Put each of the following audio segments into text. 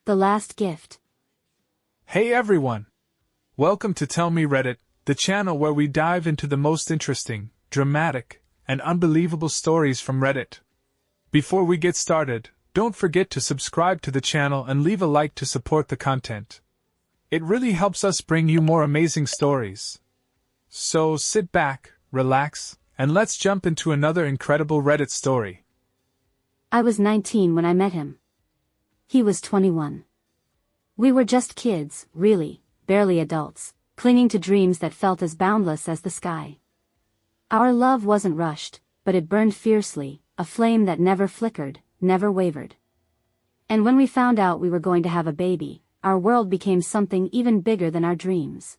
The Last Gift. Hey everyone! Welcome to Tell Me Reddit, the channel where we dive into the most interesting, dramatic, and unbelievable stories from Reddit. Before we get started, don't forget to subscribe to the channel and leave a like to support the content. It really helps us bring you more amazing stories. So sit back, relax, and let's jump into another incredible Reddit story. I was 19 when I met him. He was 21. We were just kids, really, barely adults, clinging to dreams that felt as boundless as the sky. Our love wasn't rushed, but it burned fiercely, a flame that never flickered, never wavered. And when we found out we were going to have a baby, our world became something even bigger than our dreams.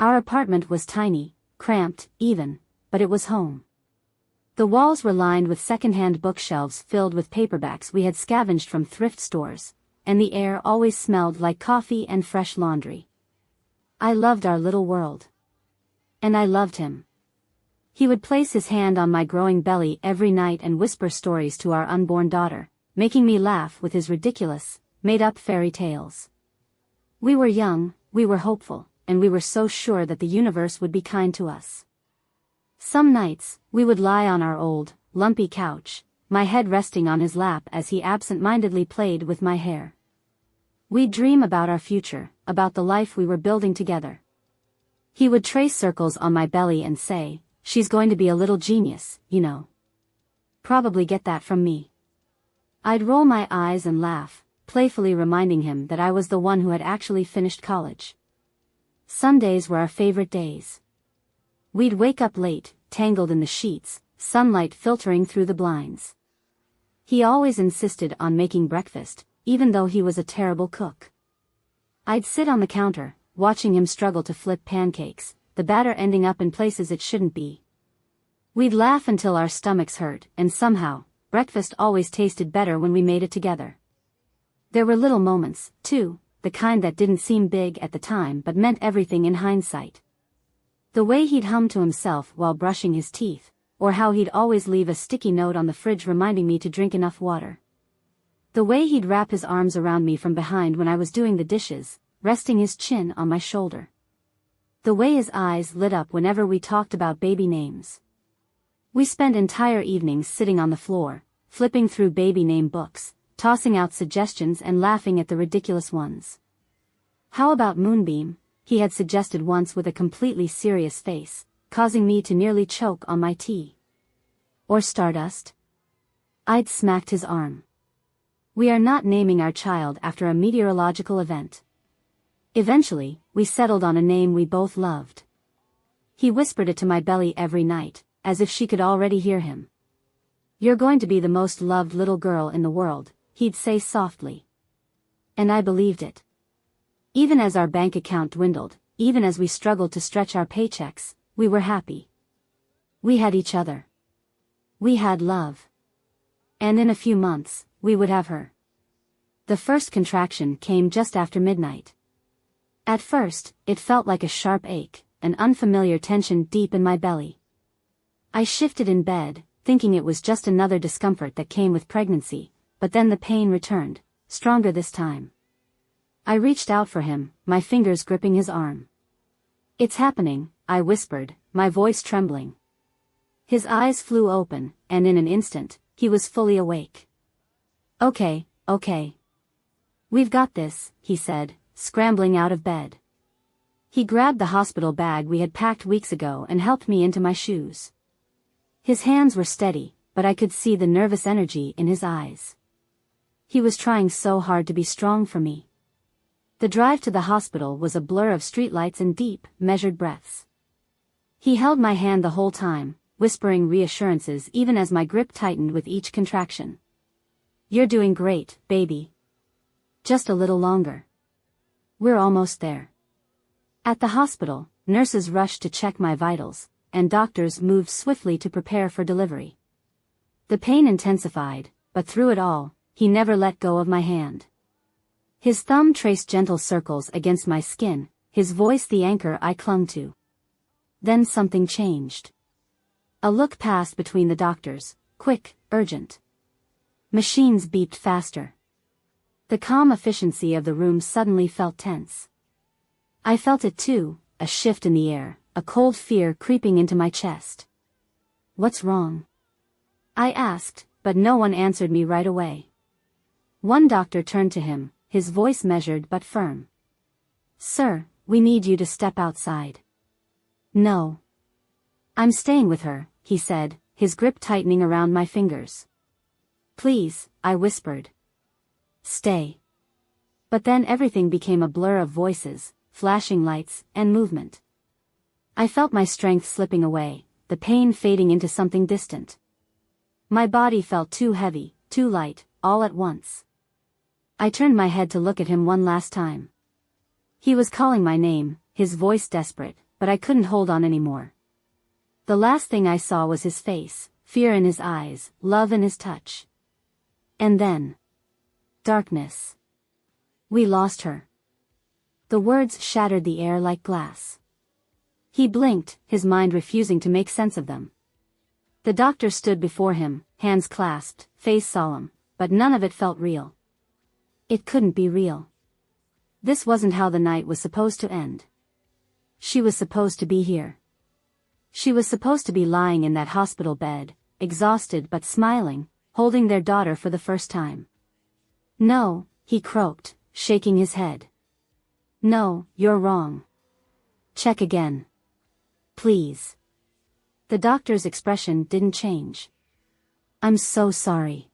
Our apartment was tiny, cramped, even, but it was home. The walls were lined with second-hand bookshelves filled with paperbacks we had scavenged from thrift stores, and the air always smelled like coffee and fresh laundry. I loved our little world. And I loved him. He would place his hand on my growing belly every night and whisper stories to our unborn daughter, making me laugh with his ridiculous, made-up fairy tales. We were young, we were hopeful, and we were so sure that the universe would be kind to us. Some nights, we would lie on our old, lumpy couch, my head resting on his lap as he absent-mindedly played with my hair. We'd dream about our future, about the life we were building together. He would trace circles on my belly and say, "She's going to be a little genius, you know." Probably get that from me. I'd roll my eyes and laugh, playfully reminding him that I was the one who had actually finished college. Sundays were our favorite days. We'd wake up late, tangled in the sheets, sunlight filtering through the blinds. He always insisted on making breakfast, even though he was a terrible cook. I'd sit on the counter, watching him struggle to flip pancakes, the batter ending up in places it shouldn't be. We'd laugh until our stomachs hurt, and somehow, breakfast always tasted better when we made it together. There were little moments, too, the kind that didn't seem big at the time but meant everything in hindsight. The way he'd hum to himself while brushing his teeth, or how he'd always leave a sticky note on the fridge reminding me to drink enough water. The way he'd wrap his arms around me from behind when I was doing the dishes, resting his chin on my shoulder. The way his eyes lit up whenever we talked about baby names. We spent entire evenings sitting on the floor, flipping through baby name books, tossing out suggestions and laughing at the ridiculous ones. "How about Moonbeam?" he had suggested once with a completely serious face, causing me to nearly choke on my tea. "Or Stardust?" I'd smacked his arm. "We are not naming our child after a meteorological event." Eventually, we settled on a name we both loved. He whispered it to my belly every night, as if she could already hear him. "You're going to be the most loved little girl in the world," he'd say softly. And I believed it. Even as our bank account dwindled, even as we struggled to stretch our paychecks, we were happy. We had each other. We had love. And in a few months, we would have her. The first contraction came just after midnight. At first, it felt like a sharp ache, an unfamiliar tension deep in my belly. I shifted in bed, thinking it was just another discomfort that came with pregnancy, but then the pain returned, stronger this time. I reached out for him, my fingers gripping his arm. "It's happening," I whispered, my voice trembling. His eyes flew open, and in an instant, he was fully awake. Okay. "We've got this," he said, scrambling out of bed. He grabbed the hospital bag we had packed weeks ago and helped me into my shoes. His hands were steady, but I could see the nervous energy in his eyes. He was trying so hard to be strong for me. The drive to the hospital was a blur of streetlights and deep, measured breaths. He held my hand the whole time, whispering reassurances even as my grip tightened with each contraction. "You're doing great, baby. Just a little longer. We're almost there." At the hospital, nurses rushed to check my vitals, and doctors moved swiftly to prepare for delivery. The pain intensified, but through it all, he never let go of my hand. His thumb traced gentle circles against my skin, his voice the anchor I clung to. Then something changed. A look passed between the doctors, quick, urgent. Machines beeped faster. The calm efficiency of the room suddenly felt tense. I felt it too, a shift in the air, a cold fear creeping into my chest. "What's wrong?" I asked, but no one answered me right away. One doctor turned to him, his voice measured but firm. "Sir, we need you to step outside." "No. I'm staying with her," he said, his grip tightening around my fingers. "Please," I whispered. "Stay." But then everything became a blur of voices, flashing lights, and movement. I felt my strength slipping away, the pain fading into something distant. My body felt too heavy, too light, all at once. I turned my head to look at him one last time. He was calling my name, his voice desperate, but I couldn't hold on anymore. The last thing I saw was his face, fear in his eyes, love in his touch. And then, darkness. "We lost her." The words shattered the air like glass. He blinked, his mind refusing to make sense of them. The doctor stood before him, hands clasped, face solemn, but none of it felt real. It couldn't be real. This wasn't how the night was supposed to end. She was supposed to be here. She was supposed to be lying in that hospital bed, exhausted but smiling, holding their daughter for the first time. "No," he croaked, shaking his head. "No, you're wrong. Check again. Please." The doctor's expression didn't change. "I'm so sorry.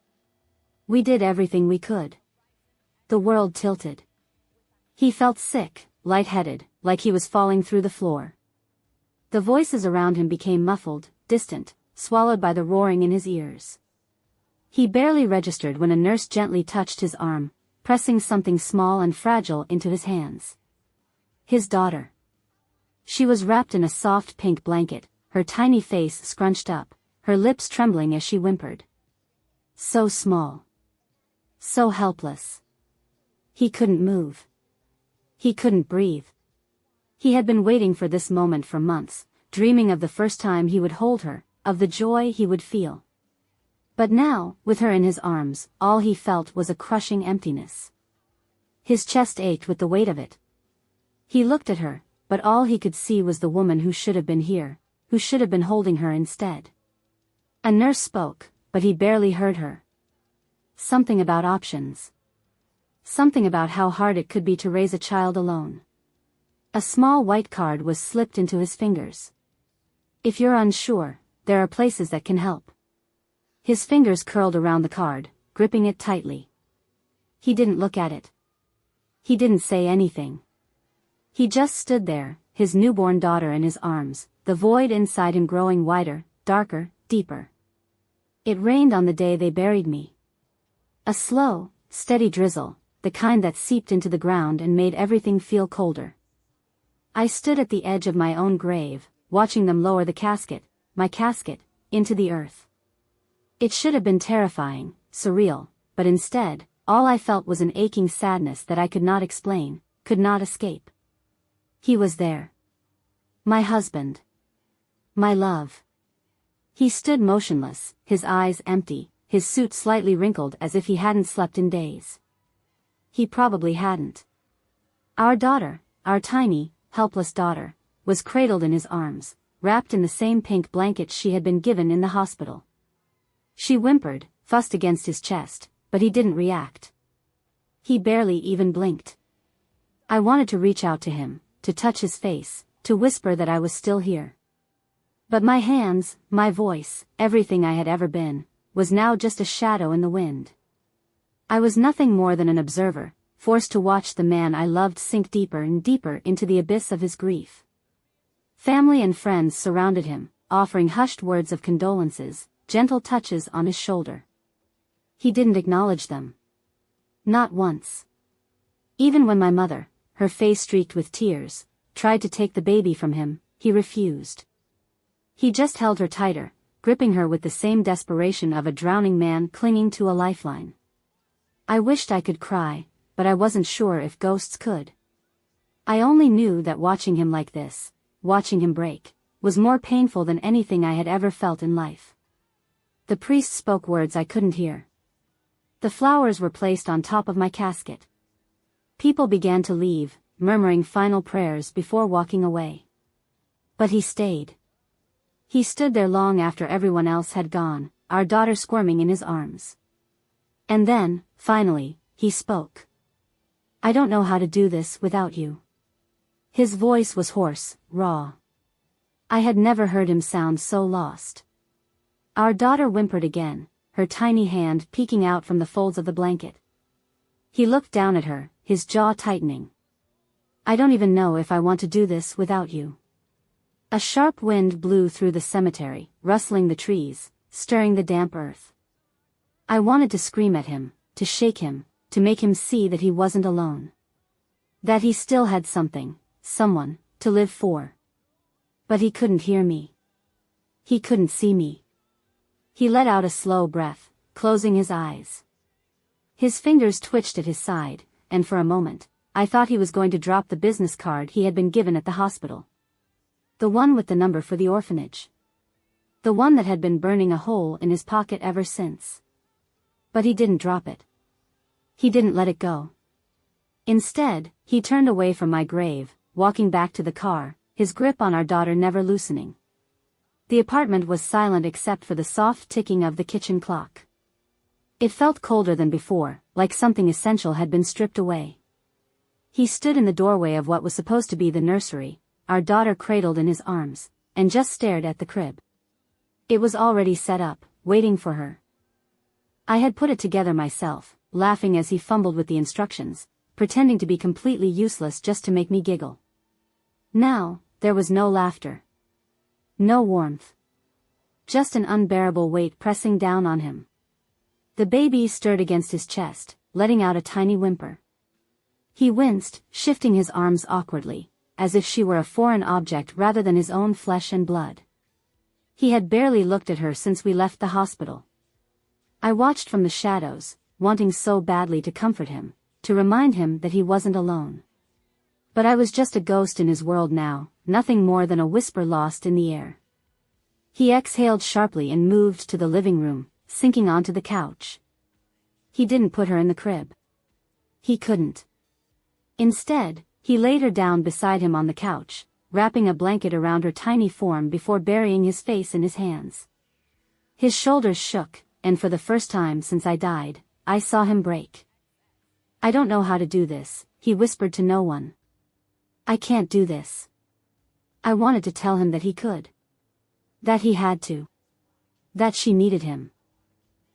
We did everything we could." The world tilted. He felt sick, lightheaded, like he was falling through the floor. The voices around him became muffled, distant, swallowed by the roaring in his ears. He barely registered when a nurse gently touched his arm, pressing something small and fragile into his hands. His daughter. She was wrapped in a soft pink blanket, her tiny face scrunched up, her lips trembling as she whimpered. So small. So helpless. He couldn't move. He couldn't breathe. He had been waiting for this moment for months, dreaming of the first time he would hold her, of the joy he would feel. But now, with her in his arms, all he felt was a crushing emptiness. His chest ached with the weight of it. He looked at her, but all he could see was the woman who should have been here, who should have been holding her instead. A nurse spoke, but he barely heard her. Something about options. Something about how hard it could be to raise a child alone. A small white card was slipped into his fingers. "If you're unsure, there are places that can help." His fingers curled around the card, gripping it tightly. He didn't look at it. He didn't say anything. He just stood there, his newborn daughter in his arms, the void inside him growing wider, darker, deeper. It rained on the day they buried me. A slow, steady drizzle, the kind that seeped into the ground and made everything feel colder. I stood at the edge of my own grave, watching them lower the casket, my casket, into the earth. It should have been terrifying, surreal, but instead, all I felt was an aching sadness that I could not explain, could not escape. He was there. My husband. My love. He stood motionless, his eyes empty, his suit slightly wrinkled as if he hadn't slept in days. He probably hadn't. Our daughter, our tiny, helpless daughter, was cradled in his arms, wrapped in the same pink blanket she had been given in the hospital. She whimpered, fussed against his chest, but he didn't react. He barely even blinked. I wanted to reach out to him, to touch his face, to whisper that I was still here. But my hands, my voice, everything I had ever been, was now just a shadow in the wind. I was nothing more than an observer, forced to watch the man I loved sink deeper and deeper into the abyss of his grief. Family and friends surrounded him, offering hushed words of condolences, gentle touches on his shoulder. He didn't acknowledge them. Not once. Even when my mother, her face streaked with tears, tried to take the baby from him, he refused. He just held her tighter, gripping her with the same desperation of a drowning man clinging to a lifeline. I wished I could cry, but I wasn't sure if ghosts could. I only knew that watching him like this, watching him break, was more painful than anything I had ever felt in life. The priest spoke words I couldn't hear. The flowers were placed on top of my casket. People began to leave, murmuring final prayers before walking away. But he stayed. He stood there long after everyone else had gone, our daughter squirming in his arms. And then, finally, he spoke. "I don't know how to do this without you." His voice was hoarse, raw. I had never heard him sound so lost. Our daughter whimpered again, her tiny hand peeking out from the folds of the blanket. He looked down at her, his jaw tightening. "I don't even know if I want to do this without you." A sharp wind blew through the cemetery, rustling the trees, stirring the damp earth. I wanted to scream at him, to shake him, to make him see that he wasn't alone. That he still had something, someone, to live for. But he couldn't hear me. He couldn't see me. He let out a slow breath, closing his eyes. His fingers twitched at his side, and for a moment, I thought he was going to drop the business card he had been given at the hospital. The one with the number for the orphanage. The one that had been burning a hole in his pocket ever since. But he didn't drop it. He didn't let it go. Instead, he turned away from my grave, walking back to the car, his grip on our daughter never loosening. The apartment was silent except for the soft ticking of the kitchen clock. It felt colder than before, like something essential had been stripped away. He stood in the doorway of what was supposed to be the nursery, our daughter cradled in his arms, and just stared at the crib. It was already set up, waiting for her. I had put it together myself, laughing as he fumbled with the instructions, pretending to be completely useless just to make me giggle. Now, there was no laughter. No warmth. Just an unbearable weight pressing down on him. The baby stirred against his chest, letting out a tiny whimper. He winced, shifting his arms awkwardly, as if she were a foreign object rather than his own flesh and blood. He had barely looked at her since we left the hospital. I watched from the shadows, wanting so badly to comfort him, to remind him that he wasn't alone. But I was just a ghost in his world now, nothing more than a whisper lost in the air. He exhaled sharply and moved to the living room, sinking onto the couch. He didn't put her in the crib. He couldn't. Instead, he laid her down beside him on the couch, wrapping a blanket around her tiny form before burying his face in his hands. His shoulders shook, and for the first time since I died, I saw him break. "I don't know how to do this," he whispered to no one. "I can't do this." I wanted to tell him that he could. That he had to. That she needed him.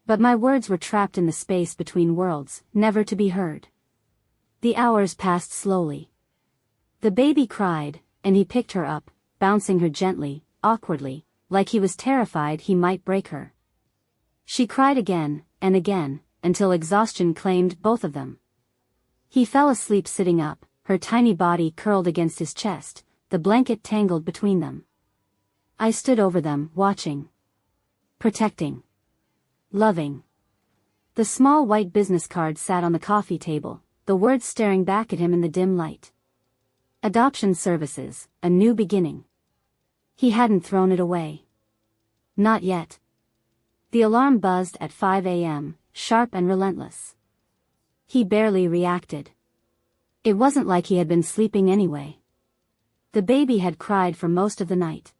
But my words were trapped in the space between worlds, never to be heard. The hours passed slowly. The baby cried, and he picked her up, bouncing her gently, awkwardly, like he was terrified he might break her. She cried again, and again, until exhaustion claimed both of them. He fell asleep sitting up, her tiny body curled against his chest, the blanket tangled between them. I stood over them, watching. Protecting. Loving. The small white business card sat on the coffee table, the words staring back at him in the dim light. Adoption services, a new beginning. He hadn't thrown it away. Not yet. The alarm buzzed at 5 a.m., sharp and relentless. He barely reacted. It wasn't like he had been sleeping anyway. The baby had cried for most of the night.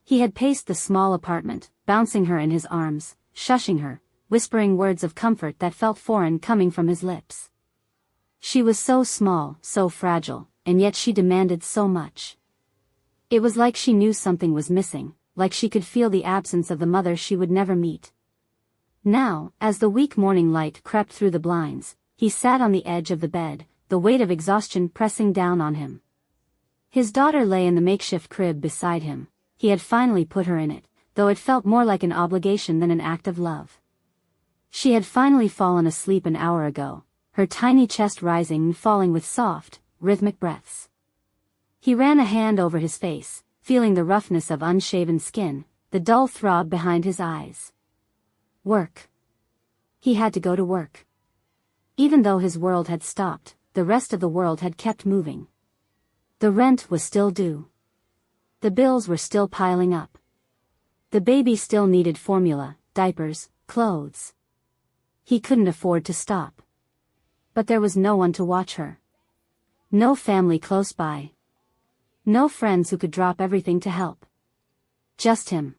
He had paced the small apartment, bouncing her in his arms, shushing her, whispering words of comfort that felt foreign coming from his lips. She was so small, so fragile, and yet she demanded so much. It was like she knew something was missing, like she could feel the absence of the mother she would never meet. Now, as the weak morning light crept through the blinds, he sat on the edge of the bed, the weight of exhaustion pressing down on him. His daughter lay in the makeshift crib beside him. He had finally put her in it, though it felt more like an obligation than an act of love. She had finally fallen asleep an hour ago, her tiny chest rising and falling with soft, rhythmic breaths. He ran a hand over his face, feeling the roughness of unshaven skin, the dull throb behind his eyes. Work. He had to go to work. Even though his world had stopped, the rest of the world had kept moving. The rent was still due. The bills were still piling up. The baby still needed formula, diapers, clothes. He couldn't afford to stop. But there was no one to watch her. No family close by. No friends who could drop everything to help. Just him.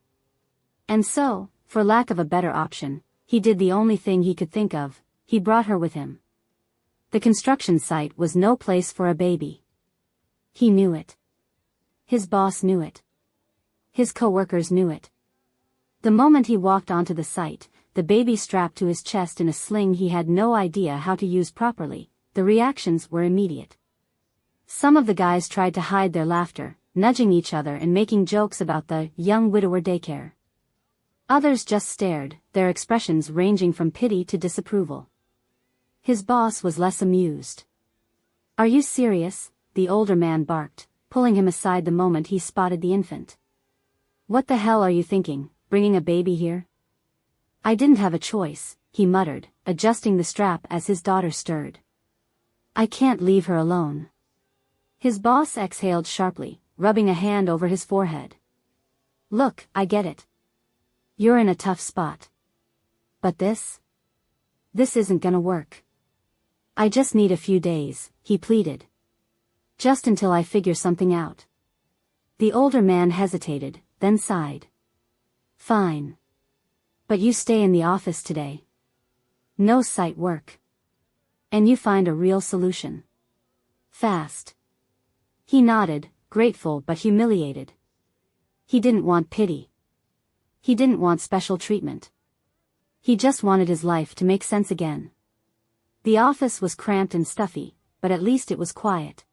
And so, for lack of a better option, he did the only thing he could think of, he brought her with him. The construction site was no place for a baby. He knew it. His boss knew it. His co-workers knew it. The moment he walked onto the site, the baby strapped to his chest in a sling he had no idea how to use properly, the reactions were immediate. Some of the guys tried to hide their laughter, nudging each other and making jokes about the young widower daycare. Others just stared, their expressions ranging from pity to disapproval. His boss was less amused. "Are you serious?" the older man barked, pulling him aside the moment he spotted the infant. "What the hell are you thinking, bringing a baby here?" "I didn't have a choice," he muttered, adjusting the strap as his daughter stirred. "I can't leave her alone." His boss exhaled sharply, rubbing a hand over his forehead. "Look, I get it. You're in a tough spot. But this isn't gonna work. I just need a few days," he pleaded. "Just until I figure something out." The older man hesitated, then sighed. "Fine. But you stay in the office today. No site work. And you find a real solution. Fast." He nodded, grateful but humiliated. He didn't want pity. He didn't want special treatment. He just wanted his life to make sense again. The office was cramped and stuffy, but at least it was quiet.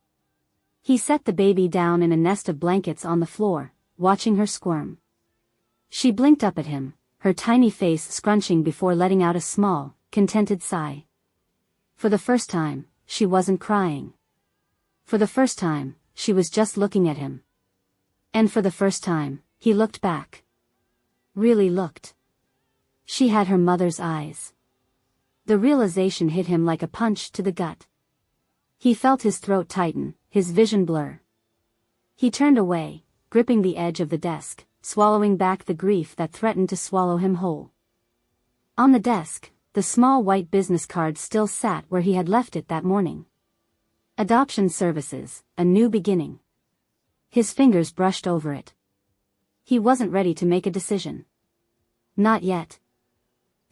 He set the baby down in a nest of blankets on the floor, watching her squirm. She blinked up at him, her tiny face scrunching before letting out a small, contented sigh. For the first time, she wasn't crying. For the first time, she was just looking at him. And for the first time, he looked back. Really looked. She had her mother's eyes. The realization hit him like a punch to the gut. He felt his throat tighten, his vision blur. He turned away, gripping the edge of the desk, swallowing back the grief that threatened to swallow him whole. On the desk, the small white business card still sat where he had left it that morning. Adoption Services, a new beginning. His fingers brushed over it. He wasn't ready to make a decision. Not yet.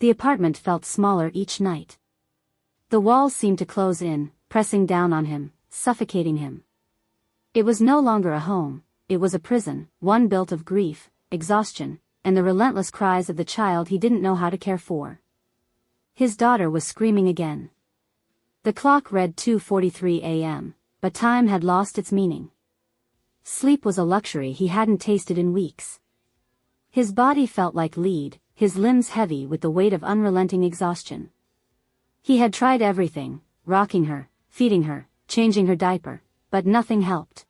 The apartment felt smaller each night. The walls seemed to close in, pressing down on him, suffocating him. It was no longer a home, it was a prison, one built of grief, exhaustion, and the relentless cries of the child he didn't know how to care for. His daughter was screaming again. The clock read 2:43 a.m., but time had lost its meaning. Sleep was a luxury he hadn't tasted in weeks. His body felt like lead, his limbs heavy with the weight of unrelenting exhaustion. He had tried everything, rocking her, feeding her, changing her diaper, but nothing helped.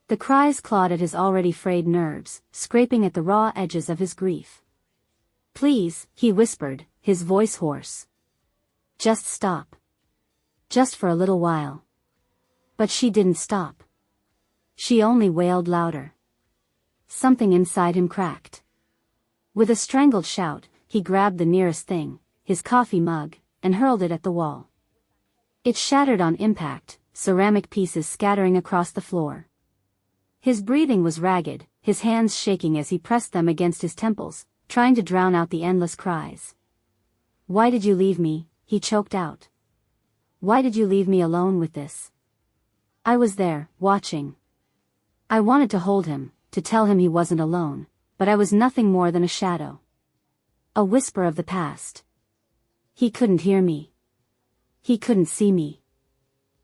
The cries clawed at his already frayed nerves, scraping at the raw edges of his grief. "Please," he whispered, his voice hoarse. "Just stop. Just for a little while." But she didn't stop. She only wailed louder. Something inside him cracked. With a strangled shout, he grabbed the nearest thing, his coffee mug, and hurled it at the wall. It shattered on impact, ceramic pieces scattering across the floor. His breathing was ragged, his hands shaking as he pressed them against his temples, trying to drown out the endless cries. "Why did you leave me?" he choked out. "Why did you leave me alone with this? I was there, watching. I wanted to hold him, to tell him he wasn't alone, but I was nothing more than a shadow. A whisper of the past. He couldn't hear me. He couldn't see me."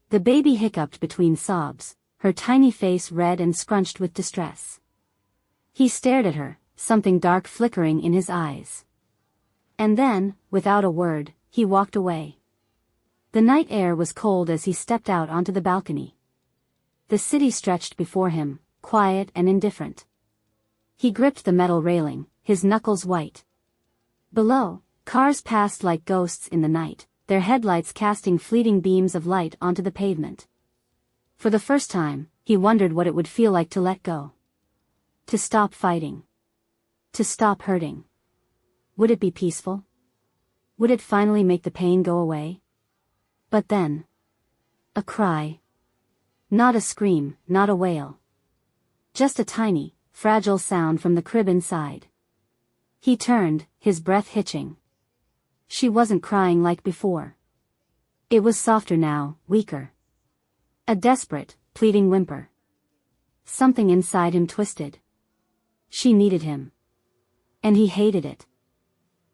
The baby hiccuped between sobs, her tiny face red and scrunched with distress. He stared at her, something dark flickering in his eyes. And then, without a word, he walked away. The night air was cold as he stepped out onto the balcony. The city stretched before him, quiet and indifferent. He gripped the metal railing, his knuckles white. Below, cars passed like ghosts in the night, their headlights casting fleeting beams of light onto the pavement. For the first time, he wondered what it would feel like to let go. To stop fighting. To stop hurting. Would it be peaceful? Would it finally make the pain go away? But then. A cry. Not a scream, not a wail. Just a tiny, fragile sound from the crib inside. He turned, his breath hitching. She wasn't crying like before. It was softer now, weaker. A desperate, pleading whimper. Something inside him twisted. She needed him. And he hated it.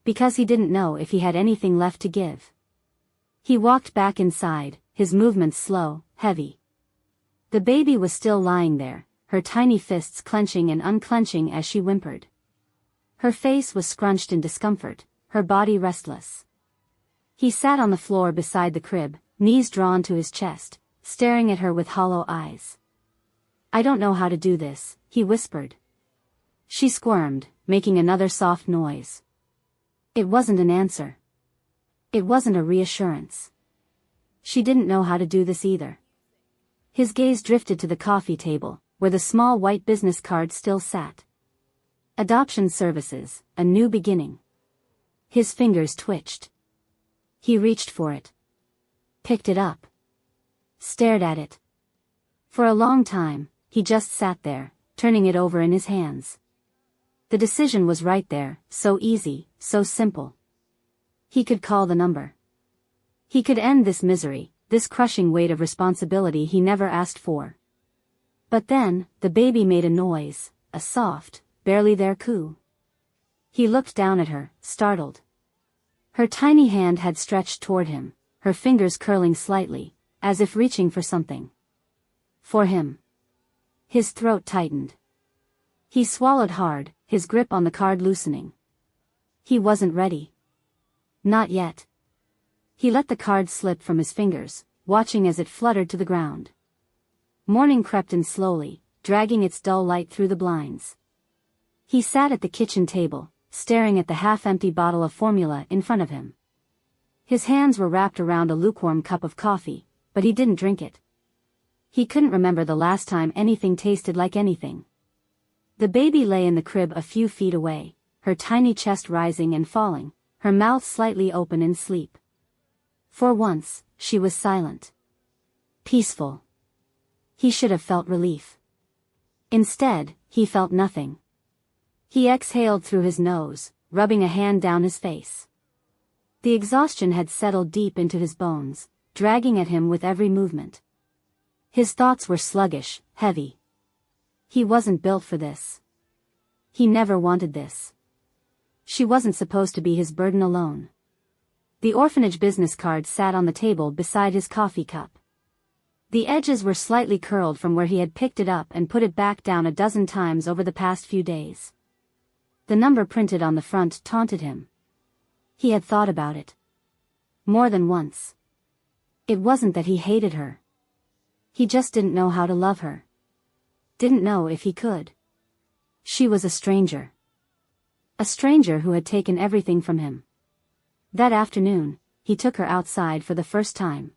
Because he didn't know if he had anything left to give. He walked back inside, his movements slow, heavy. The baby was still lying there, her tiny fists clenching and unclenching as she whimpered. Her face was scrunched in discomfort, her body restless. He sat on the floor beside the crib, knees drawn to his chest, staring at her with hollow eyes. "I don't know how to do this," he whispered. She squirmed, making another soft noise. It wasn't an answer. It wasn't a reassurance. She didn't know how to do this either. His gaze drifted to the coffee table, where the small white business card still sat. Adoption services, a new beginning. His fingers twitched. He reached for it. Picked it up. Stared at it. For a long time, he just sat there, turning it over in his hands. The decision was right there, so easy, so simple. He could call the number. He could end this misery, this crushing weight of responsibility he never asked for. But then, the baby made a noise, a soft, barely there coo. He looked down at her, startled. Her tiny hand had stretched toward him, her fingers curling slightly, as if reaching for something. For him. His throat tightened. He swallowed hard, his grip on the card loosening. He wasn't ready. Not yet. He let the card slip from his fingers, watching as it fluttered to the ground. Morning crept in slowly, dragging its dull light through the blinds. He sat at the kitchen table, staring at the half-empty bottle of formula in front of him. His hands were wrapped around a lukewarm cup of coffee, but he didn't drink it. He couldn't remember the last time anything tasted like anything. The baby lay in the crib a few feet away, her tiny chest rising and falling, her mouth slightly open in sleep. For once, she was silent. Peaceful. He should have felt relief. Instead, he felt nothing. He exhaled through his nose, rubbing a hand down his face. The exhaustion had settled deep into his bones, dragging at him with every movement. His thoughts were sluggish, heavy. He wasn't built for this. He never wanted this. She wasn't supposed to be his burden alone. The orphanage business card sat on the table beside his coffee cup. The edges were slightly curled from where he had picked it up and put it back down a dozen times over the past few days. The number printed on the front taunted him. He had thought about it. More than once. It wasn't that he hated her. He just didn't know how to love her. Didn't know if he could. She was a stranger. A stranger who had taken everything from him. That afternoon, he took her outside for the first time.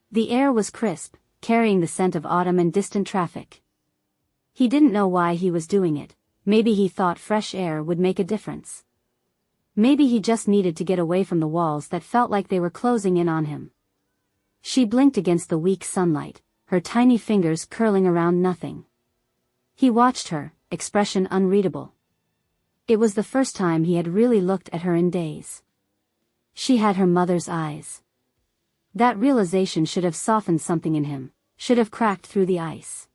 The air was crisp, carrying the scent of autumn and distant traffic. He didn't know why he was doing it. Maybe he thought fresh air would make a difference. Maybe he just needed to get away from the walls that felt like they were closing in on him. She blinked against the weak sunlight, her tiny fingers curling around nothing. He watched her, expression unreadable. It was the first time he had really looked at her in days. She had her mother's eyes. That realization should have softened something in him, should have cracked through the ice.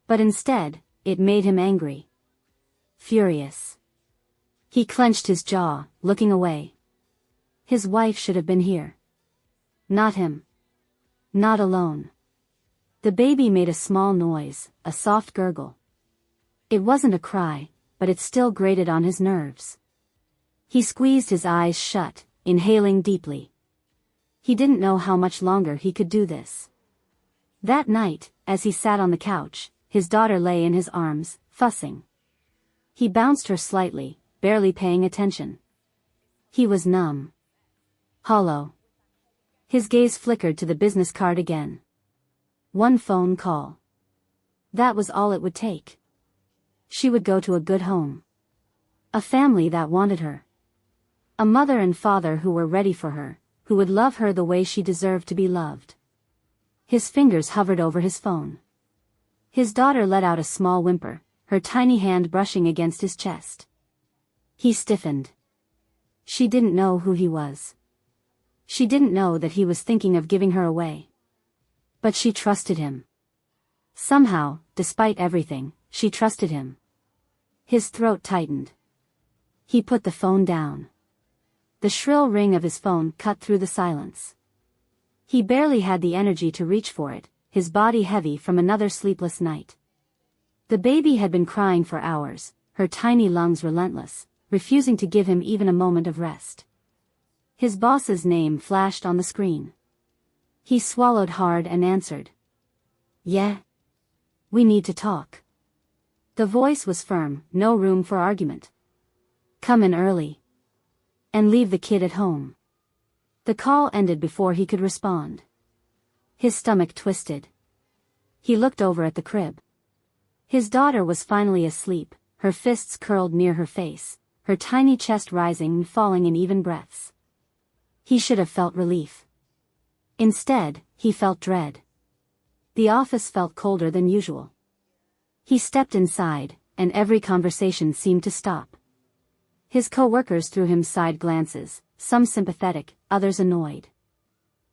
But instead, it made him angry. Furious. He clenched his jaw, looking away. His wife should have been here. Not him. Not alone. The baby made a small noise, a soft gurgle. It wasn't a cry, but it still grated on his nerves. He squeezed his eyes shut, inhaling deeply. He didn't know how much longer he could do this. That night, as he sat on the couch, his daughter lay in his arms, fussing. He bounced her slightly, barely paying attention. He was numb. Hollow. His gaze flickered to the business card again. One phone call. That was all it would take. She would go to a good home. A family that wanted her. A mother and father who were ready for her, who would love her the way she deserved to be loved. His fingers hovered over his phone. His daughter let out a small whimper, her tiny hand brushing against his chest. He stiffened. She didn't know who he was. She didn't know that he was thinking of giving her away. But she trusted him. Somehow, despite everything, she trusted him. His throat tightened. He put the phone down. The shrill ring of his phone cut through the silence. He barely had the energy to reach for it, his body heavy from another sleepless night. The baby had been crying for hours, her tiny lungs relentless, refusing to give him even a moment of rest. His boss's name flashed on the screen. He swallowed hard and answered. "Yeah? We need to talk." The voice was firm, no room for argument. "Come in early. And leave the kid at home." The call ended before he could respond. His stomach twisted. He looked over at the crib. His daughter was finally asleep, her fists curled near her face, her tiny chest rising and falling in even breaths. He should have felt relief. Instead, he felt dread. The office felt colder than usual. He stepped inside, and every conversation seemed to stop. His co-workers threw him side glances, some sympathetic, others annoyed.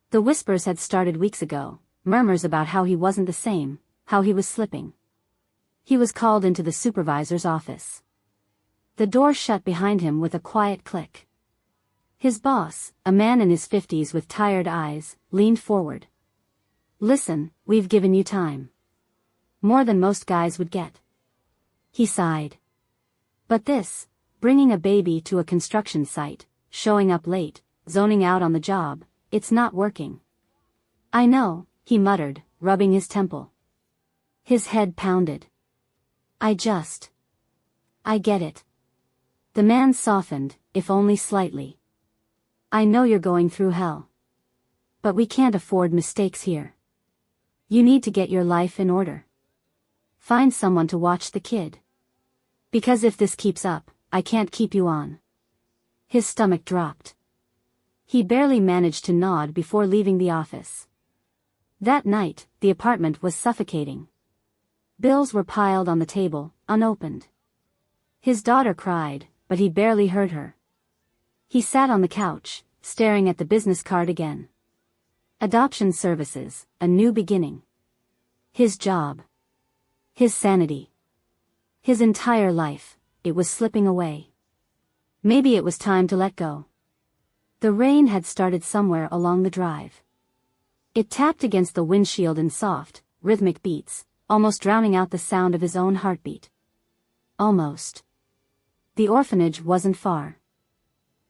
The whispers had started weeks ago, murmurs about how he wasn't the same, how he was slipping. He was called into the supervisor's office. The door shut behind him with a quiet click. His boss, a man in his 50s with tired eyes, leaned forward. "Listen, we've given you time. More than most guys would get." He sighed. But this, bringing a baby to a construction site, showing up late, zoning out on the job, it's not working. "I know," he muttered, rubbing his temple. His head pounded. I get it." The man softened, if only slightly. "I know you're going through hell. But we can't afford mistakes here. You need to get your life in order. Find someone to watch the kid. Because if this keeps up, I can't keep you on." His stomach dropped. He barely managed to nod before leaving the office. That night, the apartment was suffocating. Bills were piled on the table, unopened. His daughter cried, but he barely heard her. He sat on the couch, staring at the business card again. Adoption services, a new beginning. His job. His sanity. His entire life, it was slipping away. Maybe it was time to let go. The rain had started somewhere along the drive. It tapped against the windshield in soft, rhythmic beats, almost drowning out the sound of his own heartbeat. Almost. The orphanage wasn't far.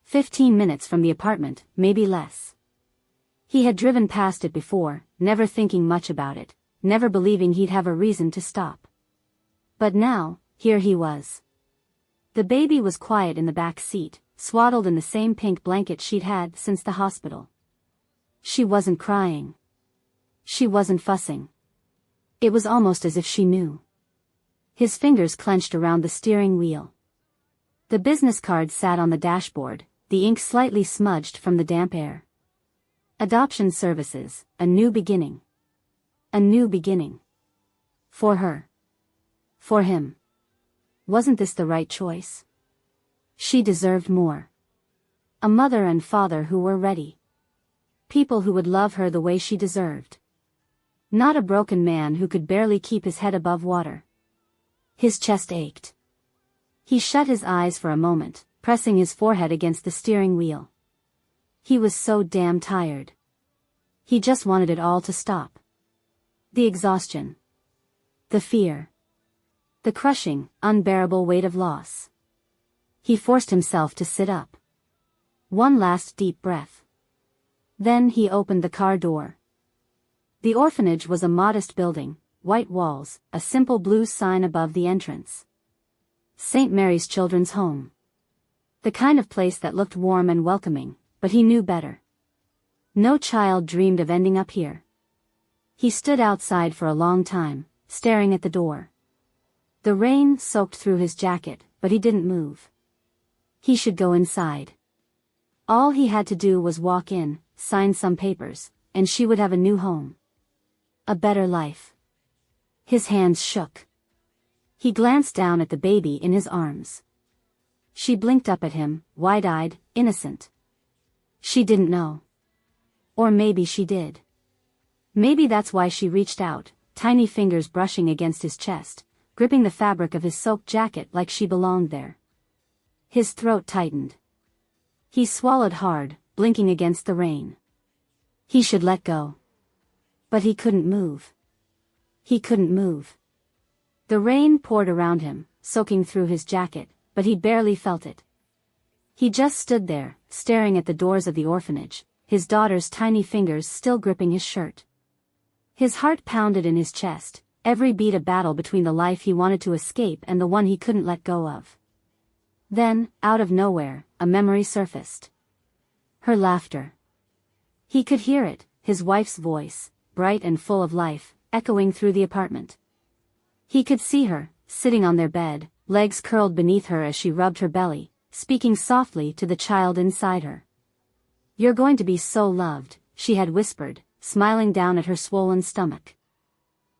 15 minutes from the apartment, maybe less. He had driven past it before, never thinking much about it, never believing he'd have a reason to stop. But now, here he was. The baby was quiet in the back seat, swaddled in the same pink blanket she'd had since the hospital. She wasn't crying. She wasn't fussing. It was almost as if she knew. His fingers clenched around the steering wheel. The business card sat on the dashboard, the ink slightly smudged from the damp air. Adoption services, a new beginning. A new beginning. For her. For him. Wasn't this the right choice? She deserved more. A mother and father who were ready. People who would love her the way she deserved. Not a broken man who could barely keep his head above water. His chest ached. He shut his eyes for a moment, pressing his forehead against the steering wheel. He was so damn tired. He just wanted it all to stop. The exhaustion. The fear. The crushing, unbearable weight of loss. He forced himself to sit up. One last deep breath. Then he opened the car door. The orphanage was a modest building, white walls, a simple blue sign above the entrance. St. Mary's Children's Home. The kind of place that looked warm and welcoming, but he knew better. No child dreamed of ending up here. He stood outside for a long time, staring at the door. The rain soaked through his jacket, but he didn't move. He should go inside. All he had to do was walk in, sign some papers, and she would have a new home. A better life. His hands shook. He glanced down at the baby in his arms. She blinked up at him, wide-eyed, innocent. She didn't know. Or maybe she did. Maybe that's why she reached out, tiny fingers brushing against his chest, gripping the fabric of his soaked jacket like she belonged there. His throat tightened. He swallowed hard, blinking against the rain. He should let go. But he couldn't move. He couldn't move. The rain poured around him, soaking through his jacket, but he barely felt it. He just stood there, staring at the doors of the orphanage, his daughter's tiny fingers still gripping his shirt. His heart pounded in his chest, every beat a battle between the life he wanted to escape and the one he couldn't let go of. Then, out of nowhere, a memory surfaced. Her laughter. He could hear it, his wife's voice, bright and full of life, echoing through the apartment. He could see her, sitting on their bed, legs curled beneath her as she rubbed her belly, speaking softly to the child inside her. "You're going to be so loved," she had whispered, smiling down at her swollen stomach.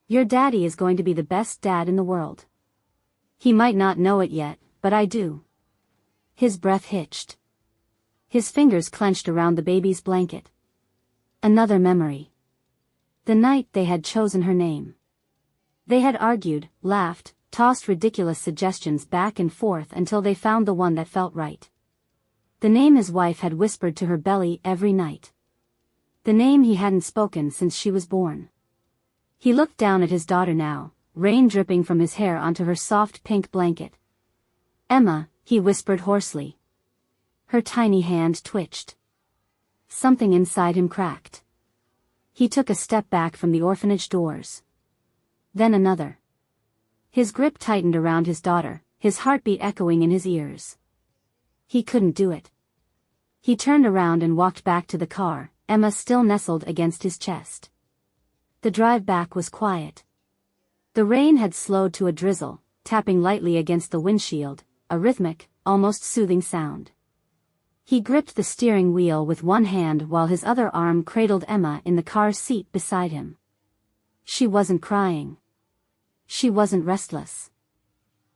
"Your daddy is going to be the best dad in the world. He might not know it yet, but I do." His breath hitched. His fingers clenched around the baby's blanket. Another memory. The night they had chosen her name. They had argued, laughed, tossed ridiculous suggestions back and forth until they found the one that felt right. The name his wife had whispered to her belly every night. The name he hadn't spoken since she was born. He looked down at his daughter now, rain dripping from his hair onto her soft pink blanket. "Emma," he whispered hoarsely. Her tiny hand twitched. Something inside him cracked. He took a step back from the orphanage doors. Then another. His grip tightened around his daughter, his heartbeat echoing in his ears. He couldn't do it. He turned around and walked back to the car, Emma still nestled against his chest. The drive back was quiet. The rain had slowed to a drizzle, tapping lightly against the windshield, a rhythmic, almost soothing sound. He gripped the steering wheel with one hand while his other arm cradled Emma in the car seat beside him. She wasn't crying. She wasn't restless.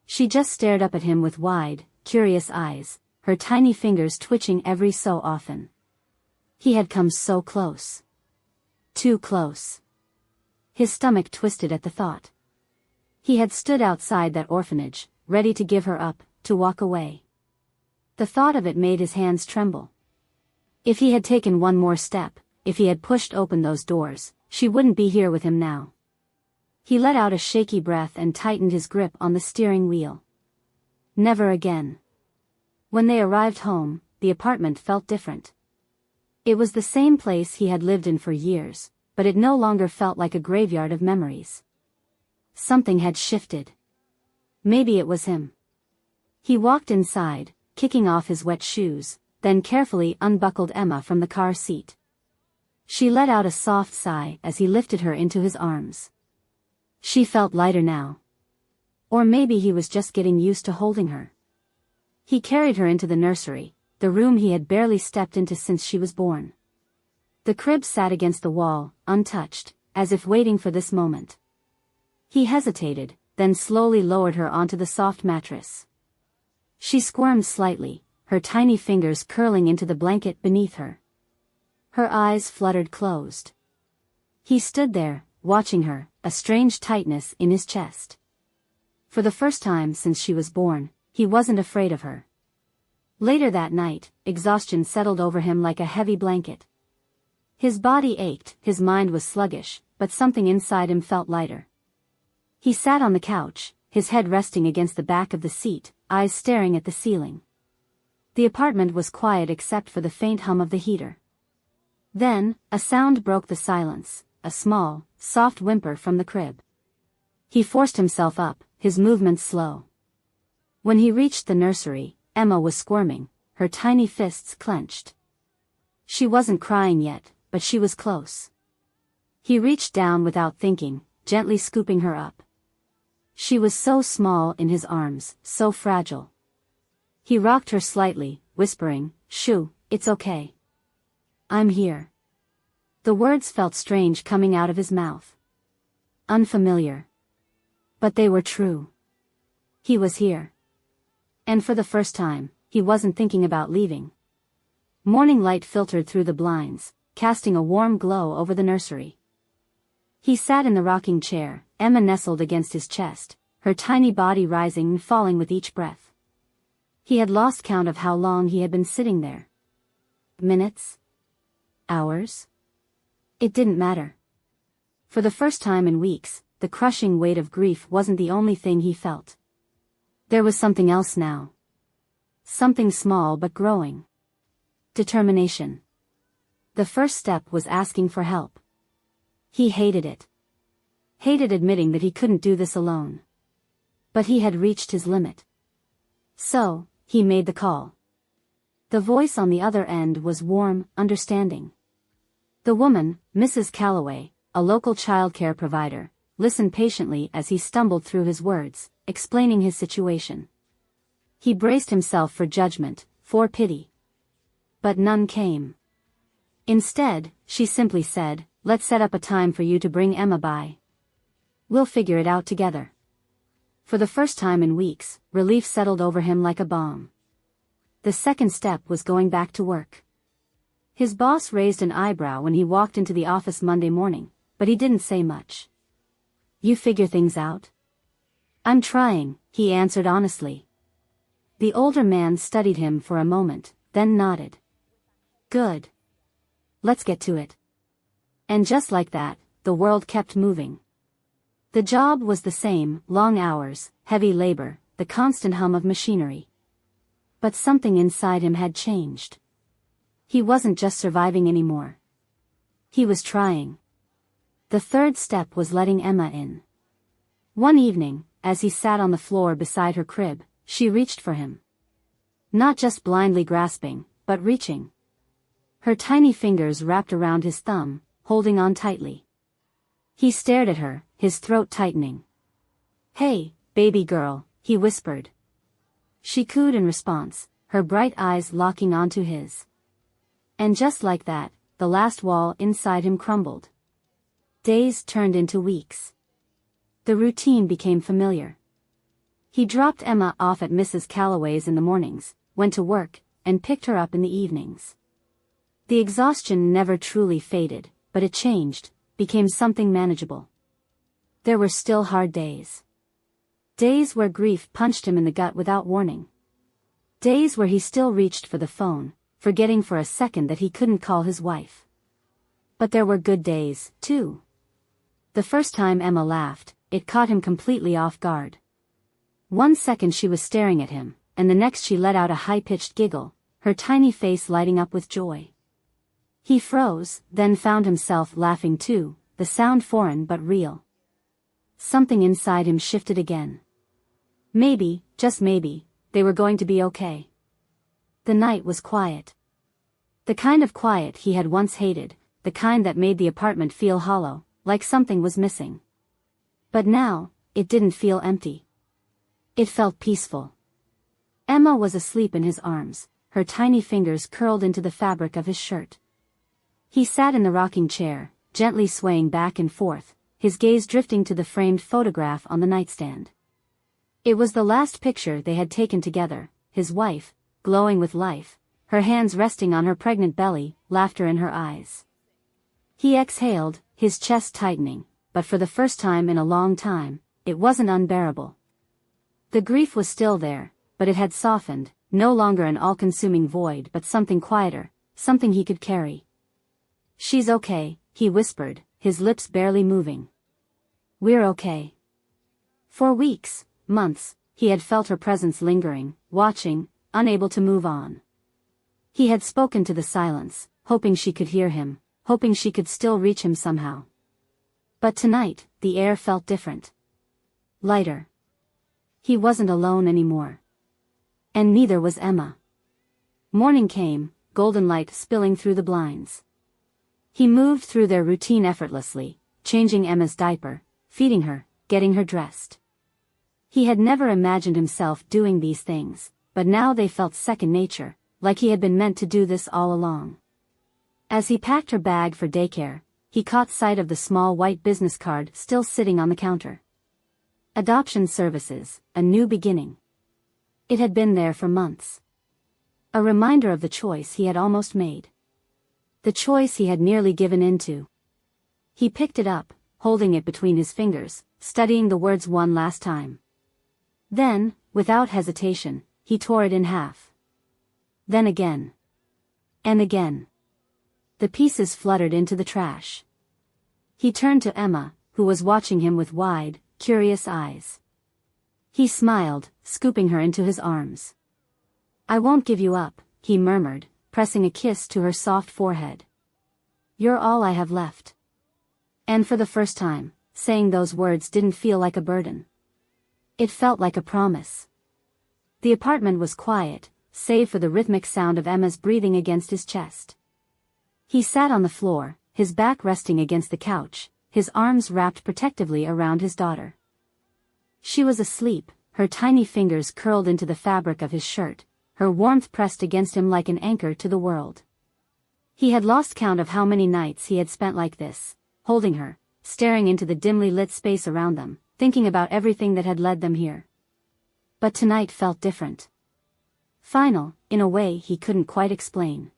She just stared up at him with wide, curious eyes, her tiny fingers twitching every so often. He had come so close. Too close. His stomach twisted at the thought. He had stood outside that orphanage, ready to give her up, to walk away. The thought of it made his hands tremble. If he had taken one more step, if he had pushed open those doors, she wouldn't be here with him now. He let out a shaky breath and tightened his grip on the steering wheel. Never again. When they arrived home, the apartment felt different. It was the same place he had lived in for years, but it no longer felt like a graveyard of memories. Something had shifted. Maybe it was him. He walked inside, kicking off his wet shoes, then carefully unbuckled Emma from the car seat. She let out a soft sigh as he lifted her into his arms. She felt lighter now. Or maybe he was just getting used to holding her. He carried her into the nursery, the room he had barely stepped into since she was born. The crib sat against the wall, untouched, as if waiting for this moment. He hesitated, then slowly lowered her onto the soft mattress. She squirmed slightly, her tiny fingers curling into the blanket beneath her. Her eyes fluttered closed. He stood there, watching her, a strange tightness in his chest. For the first time since she was born, he wasn't afraid of her. Later that night, exhaustion settled over him like a heavy blanket. His body ached, his mind was sluggish, but something inside him felt lighter. He sat on the couch, his head resting against the back of the seat, eyes staring at the ceiling. The apartment was quiet except for the faint hum of the heater. Then, a sound broke the silence, a small, soft whimper from the crib. He forced himself up, his movements slow. When he reached the nursery, Emma was squirming, her tiny fists clenched. She wasn't crying yet, but she was close. He reached down without thinking, gently scooping her up. She was so small in his arms, so fragile. He rocked her slightly, whispering, "Shoo, it's okay. I'm here. The words felt strange coming out of his mouth. Unfamiliar. But they were true. He was here. And for the first time, he wasn't thinking about leaving. Morning light filtered through the blinds, casting a warm glow over the nursery. He sat in the rocking chair, Emma nestled against his chest, her tiny body rising and falling with each breath. He had lost count of how long he had been sitting there. Minutes? Hours? It didn't matter. For the first time in weeks, the crushing weight of grief wasn't the only thing he felt. There was something else now. Something small but growing. Determination. The first step was asking for help. He hated it. Hated admitting that he couldn't do this alone. But he had reached his limit. So, he made the call. The voice on the other end was warm, understanding. The woman, Mrs. Calloway, a local childcare provider, listened patiently as he stumbled through his words, explaining his situation. He braced himself for judgment, for pity. But none came. Instead, she simply said, "Let's set up a time for you to bring Emma by. We'll figure it out together." For the first time in weeks, relief settled over him like a balm. The second step was going back to work. His boss raised an eyebrow when he walked into the office Monday morning, but he didn't say much. "You figure things out?" "I'm trying," he answered honestly. The older man studied him for a moment, then nodded. "Good. Let's get to it." And just like that, the world kept moving. The job was the same, long hours, heavy labor, the constant hum of machinery. But something inside him had changed. He wasn't just surviving anymore. He was trying. The third step was letting Emma in. One evening, as he sat on the floor beside her crib, she reached for him. Not just blindly grasping, but reaching. Her tiny fingers wrapped around his thumb, holding on tightly. He stared at her, his throat tightening. "Hey, baby girl," he whispered. She cooed in response, her bright eyes locking onto his. And just like that, the last wall inside him crumbled. Days turned into weeks. The routine became familiar. He dropped Emma off at Mrs. Calloway's in the mornings, went to work, and picked her up in the evenings. The exhaustion never truly faded, but it changed, became something manageable. There were still hard days. Days where grief punched him in the gut without warning. Days where he still reached for the phone, forgetting for a second that he couldn't call his wife. But there were good days, too. The first time Emma laughed, it caught him completely off guard. One second she was staring at him, and the next she let out a high-pitched giggle, her tiny face lighting up with joy. He froze, then found himself laughing too, the sound foreign but real. Something inside him shifted again. Maybe, just maybe, they were going to be okay. The night was quiet. The kind of quiet he had once hated, the kind that made the apartment feel hollow, like something was missing. But now, it didn't feel empty. It felt peaceful. Emma was asleep in his arms, her tiny fingers curled into the fabric of his shirt. He sat in the rocking chair, gently swaying back and forth, his gaze drifting to the framed photograph on the nightstand. It was the last picture they had taken together, his wife, glowing with life, her hands resting on her pregnant belly, laughter in her eyes. He exhaled, his chest tightening, but for the first time in a long time, it wasn't unbearable. The grief was still there, but it had softened, no longer an all-consuming void but something quieter, something he could carry. "She's okay," he whispered, his lips barely moving. "We're okay." For weeks, months, he had felt her presence lingering, watching, unable to move on. He had spoken to the silence, hoping she could hear him, hoping she could still reach him somehow. But tonight, the air felt different. Lighter. He wasn't alone anymore. And neither was Emma. Morning came, golden light spilling through the blinds. He moved through their routine effortlessly, changing Emma's diaper, feeding her, getting her dressed. He had never imagined himself doing these things, but now they felt second nature, like he had been meant to do this all along. As he packed her bag for daycare, he caught sight of the small white business card still sitting on the counter. Adoption Services, a new beginning. It had been there for months. A reminder of the choice he had almost made. The choice he had nearly given in to. He picked it up, holding it between his fingers, studying the words one last time. Then, without hesitation, he tore it in half. Then again. And again. The pieces fluttered into the trash. He turned to Emma, who was watching him with wide, curious eyes. He smiled, scooping her into his arms. "I won't give you up," he murmured, pressing a kiss to her soft forehead. "You're all I have left." And for the first time, saying those words didn't feel like a burden. It felt like a promise. The apartment was quiet, save for the rhythmic sound of Emma's breathing against his chest. He sat on the floor, his back resting against the couch, his arms wrapped protectively around his daughter. She was asleep, her tiny fingers curled into the fabric of his shirt, her warmth pressed against him like an anchor to the world. He had lost count of how many nights he had spent like this, holding her, staring into the dimly lit space around them, thinking about everything that had led them here. But tonight felt different. Final, in a way he couldn't quite explain.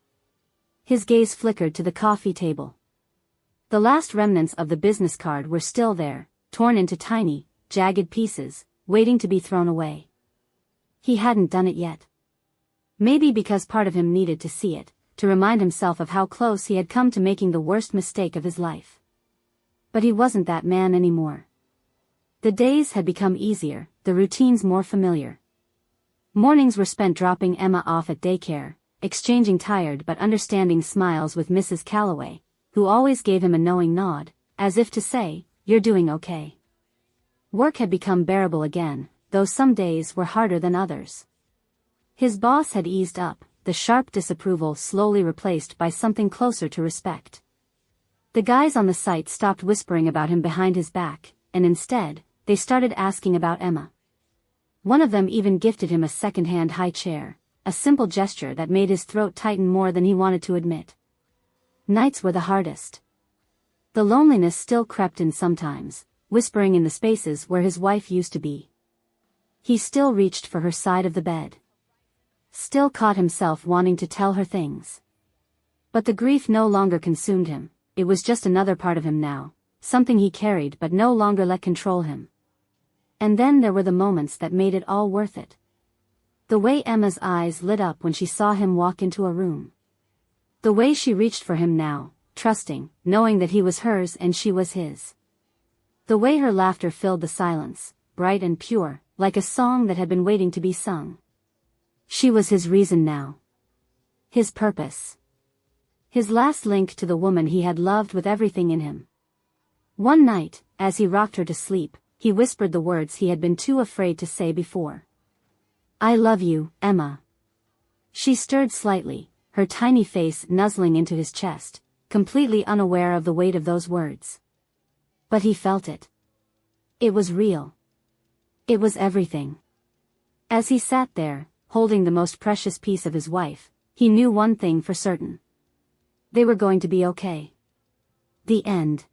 His gaze flickered to the coffee table. The last remnants of the business card were still there, torn into tiny, jagged pieces, waiting to be thrown away. He hadn't done it yet. Maybe because part of him needed to see it, to remind himself of how close he had come to making the worst mistake of his life. But he wasn't that man anymore. The days had become easier, the routines more familiar. Mornings were spent dropping Emma off at daycare, exchanging tired but understanding smiles with Mrs. Calloway, who always gave him a knowing nod, as if to say, "You're doing okay." Work had become bearable again, though some days were harder than others. His boss had eased up, the sharp disapproval slowly replaced by something closer to respect. The guys on the site stopped whispering about him behind his back, and instead, they started asking about Emma. One of them even gifted him a second-hand high chair, a simple gesture that made his throat tighten more than he wanted to admit. Nights were the hardest. The loneliness still crept in sometimes, whispering in the spaces where his wife used to be. He still reached for her side of the bed. Still caught himself wanting to tell her things. But the grief no longer consumed him, it was just another part of him now, something he carried but no longer let control him. And then there were the moments that made it all worth it. The way Emma's eyes lit up when she saw him walk into a room. The way she reached for him now, trusting, knowing that he was hers and she was his. The way her laughter filled the silence, bright and pure, like a song that had been waiting to be sung. She was his reason now. His purpose. His last link to the woman he had loved with everything in him. One night, as he rocked her to sleep, he whispered the words he had been too afraid to say before. "I love you, Emma." She stirred slightly, her tiny face nuzzling into his chest, completely unaware of the weight of those words. But he felt it. It was real. It was everything. As he sat there, holding the most precious piece of his wife, he knew one thing for certain. They were going to be okay. The end.